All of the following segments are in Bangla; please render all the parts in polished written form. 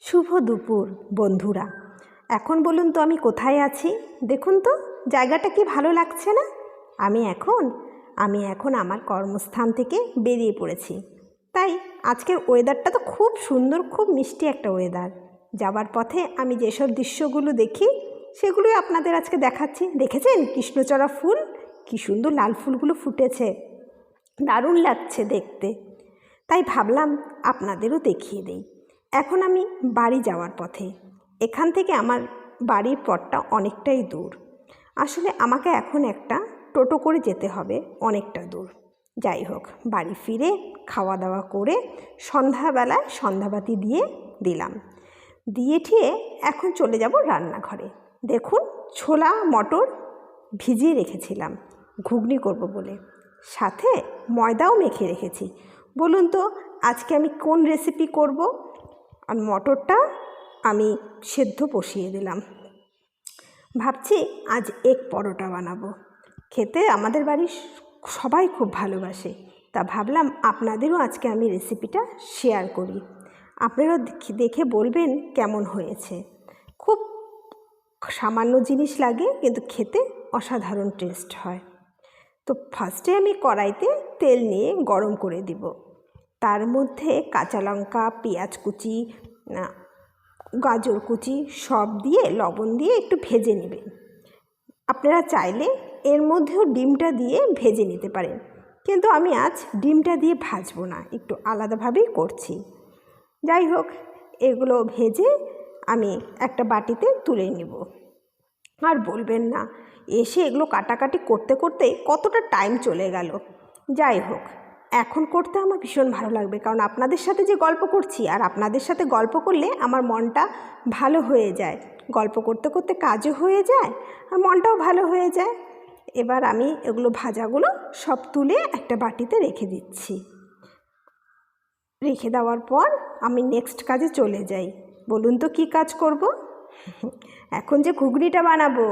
শুভ দুপুর বন্ধুরা। এখন বলুন তো আমি কোথায় আছি? দেখুন তো জায়গাটা কি ভালো লাগছে না? আমি এখন আমার কর্মস্থান থেকে বেরিয়ে পড়েছি। তাই আজকের ওয়েদারটা তো খুব সুন্দর, খুব মিষ্টি একটা ওয়েদার। যাবার পথে আমি যেসব দৃশ্যগুলো দেখি সেগুলোই আপনাদের আজকে দেখাচ্ছি। দেখেছেন কৃষ্ণচূড়া ফুল? কি সুন্দর লাল ফুলগুলো ফুটেছে, দারুণ লাগছে দেখতে। তাই ভাবলাম আপনাদেরও দেখিয়ে দেই। এখন আমি বাড়ি যাওয়ার পথে। এখান থেকে আমার বাড়ির পথটা অনেকটাই দূর। আসলে আমাকে এখন একটা টোটো করে যেতে হবে অনেকটা দূর। যাই হোক, বাড়ি ফিরে খাওয়া দাওয়া করে সন্ধ্যাবেলায় সন্ধ্যাবাতি দিয়ে দিলাম। দিয়ে ঠিয়ে এখন চলে যাব রান্নাঘরে। দেখুন ছোলা মটর ভিজিয়ে রেখেছিলাম ঘুগনি করব বলে, সাথে ময়দাও মেখে রেখেছি। বলুন তো আজকে আমি কোন রেসিপি করব? আর মটরটা আমি সেদ্ধ বসিয়ে দিলাম। ভাবছি আজ এগ পরোটা বানাবো। খেতে আমাদের বাড়ির সবাই খুব ভালোবাসে। তা ভাবলাম আপনাদেরও আজকে আমি রেসিপিটা শেয়ার করি। আপনারা দেখে বলবেন কেমন হয়েছে। খুব সামান্য জিনিস লাগে কিন্তু খেতে অসাধারণ টেস্ট হয়। তো ফার্স্টে আমি কড়াইতে তেল নিয়ে গরম করে দিব। তার মধ্যে কাঁচা লঙ্কা, পেঁয়াজ কুচি, গাজর কুচি সব দিয়ে লবণ দিয়ে একটু ভেজে নেবেন। আপনারা চাইলে এর মধ্যেও ডিমটা দিয়ে ভেজে নিতে পারেন, কিন্তু আমি আজ ডিমটা দিয়ে ভাজবো না, একটু আলাদাভাবেই করছি। যাই হোক, এগুলো ভেজে আমি একটা বাটিতে তুলে নেব। আর বলবেন না, এসে এগুলো কাটাকাটি করতে করতে কতটা টাইম চলে গেল। যাই হোক, এখন করতে আমার ভীষণ ভালো লাগবে, কারণ আপনাদের সাথে যে গল্প করছি, আর আপনাদের সাথে গল্প করলে আমার মনটা ভালো হয়ে যায়। গল্প করতে করতে কাজও হয়ে যায় আর মনটাও ভালো হয়ে যায়। এবার আমি এগুলো ভাজাগুলো সব তুলে একটা বাটিতে রেখে দিচ্ছি। রেখে দেওয়ার পর আমি নেক্সট কাজে চলে যাই। বলুন তো কী কাজ করব? এখন যে ঘুগনিটা বানাবো,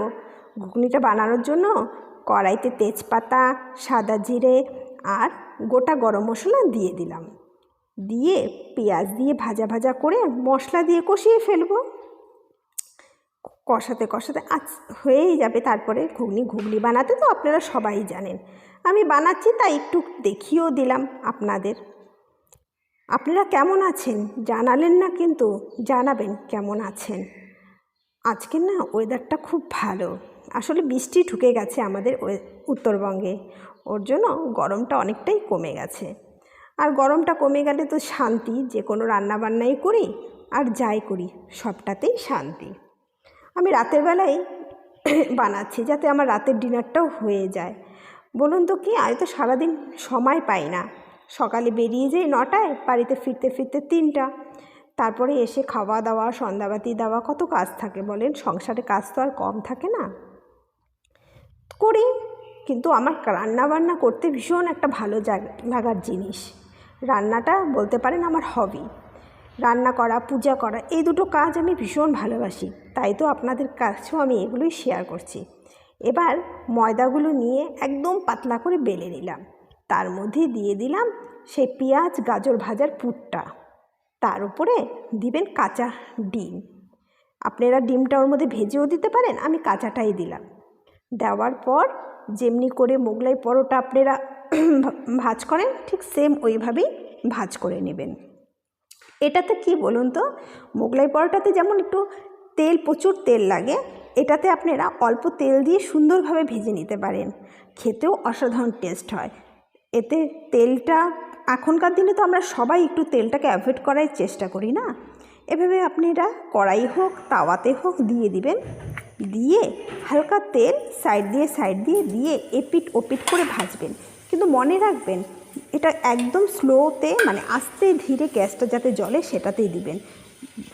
ঘুগনিটা বানানোর জন্য কড়াইতে তেজপাতা, সাদা জিরে আর গোটা গরম মশলা দিয়ে দিলাম। দিয়ে পেঁয়াজ দিয়ে ভাজা ভাজা করে মশলা দিয়ে কষিয়ে ফেলবো। কষাতে কষাতে হয়েই যাবে। তারপরে ঘুগনি বানাতে তো আপনারা সবাই জানেন, আমি বানাচ্ছি তাই একটু দেখিয়েও দিলাম আপনাদের। আপনারা কেমন আছেন জানালেন না, কিন্তু জানাবেন কেমন আছেন। আজকে না ওয়েদারটা খুব ভালো। আসলে বৃষ্টি ঢুকে গেছে আমাদের উত্তরবঙ্গে, ওর জন্য গরমটা অনেকটাই কমে গেছে। আর গরমটা কমে গেলে তো শান্তি, যে কোনো রান্নাবান্নাই করি আর যাই করি সবটাতেই শান্তি। আমি রাতের বেলায় বানাচ্ছি যাতে আমার রাতের ডিনারটাও হয়ে যায়। বলুন তো কি, আমি তো সারাদিন সময় পাই না। সকালে বেরিয়ে যাই 9টায়, বাড়িতে ফিরতে ফিরতে 3টা। তারপরে এসে খাওয়া দাওয়া, সন্ধ্যাবাতি দেওয়া, কত কাজ থাকে বলেন। সংসারে কাজ তো আর কম থাকে না, করি। কিন্তু আমার রান্নাবান্না করতে ভীষণ একটা ভালো লাগার জিনিস। রান্নাটা বলতে পারেন আমার হবি। রান্না করা, পূজা করা, এই দুটো কাজ আমি ভীষণ ভালোবাসি। তাই তো আপনাদের কাছেও আমি এগুলোই শেয়ার করছি। এবার ময়দাগুলো নিয়ে একদম পাতলা করে বেলে নিলাম। তার মধ্যে দিয়ে দিলাম সেই পেঁয়াজ গাজর ভাজার পুরটা। তার উপরে দিবেন কাঁচা ডিম। আপনারা ডিমটা ওর মধ্যে ভেজেও দিতে পারেন, আমি কাঁচাটাই দিলাম। দেওয়ার পর যেমনি করে মোগলাই পরোটা আপনারা ভাজ করেন, ঠিক সেম ওইভাবেই ভাজ করে নেবেন। এটাতে কি বলুন তো, মোগলাই পরোটাতে যেমন একটু প্রচুর তেল লাগে, এটাতে আপনারা অল্প তেল দিয়ে সুন্দরভাবে ভেজে নিতে পারেন। খেতেও অসাধারণ টেস্ট হয়। এতে তেলটা, এখনকার দিনে তো আমরা সবাই একটু তেলটাকে অ্যাভয়েড করার চেষ্টা করি না। এভাবে আপনারা কড়াই হোক তাওয়াতে হোক দিয়ে দিবেন। দিয়ে হালকা তেল সাইড দিয়ে দিয়ে এপিট ওপিট করে ভাজবেন। কিন্তু মনে রাখবেন, এটা একদম স্লোতে, মানে আস্তে ধীরে গ্যাসটা যাতে জ্বলে সেটাতেই দিবেন,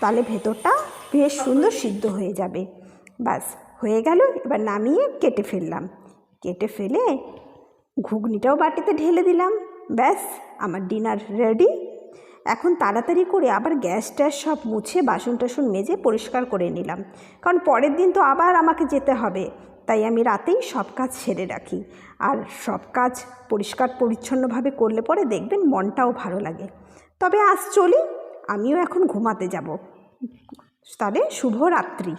তাহলে ভেতরটা বেশ সুন্দর সিদ্ধ হয়ে যাবে। বাস হয়ে গেল। এবার নামিয়ে কেটে ফেললাম। কেটে ফেলে ঘুগনিটাও বাটিতে ঢেলে দিলাম। ব্যাস, আমার ডিনার রেডি। এখন তাড়াতাড়ি করে আবার গ্যাস ট্যাস সব মুছে বাসন টাসন মেজে পরিষ্কার করে নিলাম, কারণ পরের দিন তো আবার আমাকে যেতে হবে। তাই আমি রাতেই সব কাজ সেরে রাখি। আর সব কাজ পরিষ্কার পরিচ্ছন্নভাবে করলে পরে দেখবেন মনটাও ভালো লাগে। তবে আজ চলি, আমিও এখন ঘুমাতে যাব। তাহলে শুভরাত্রি।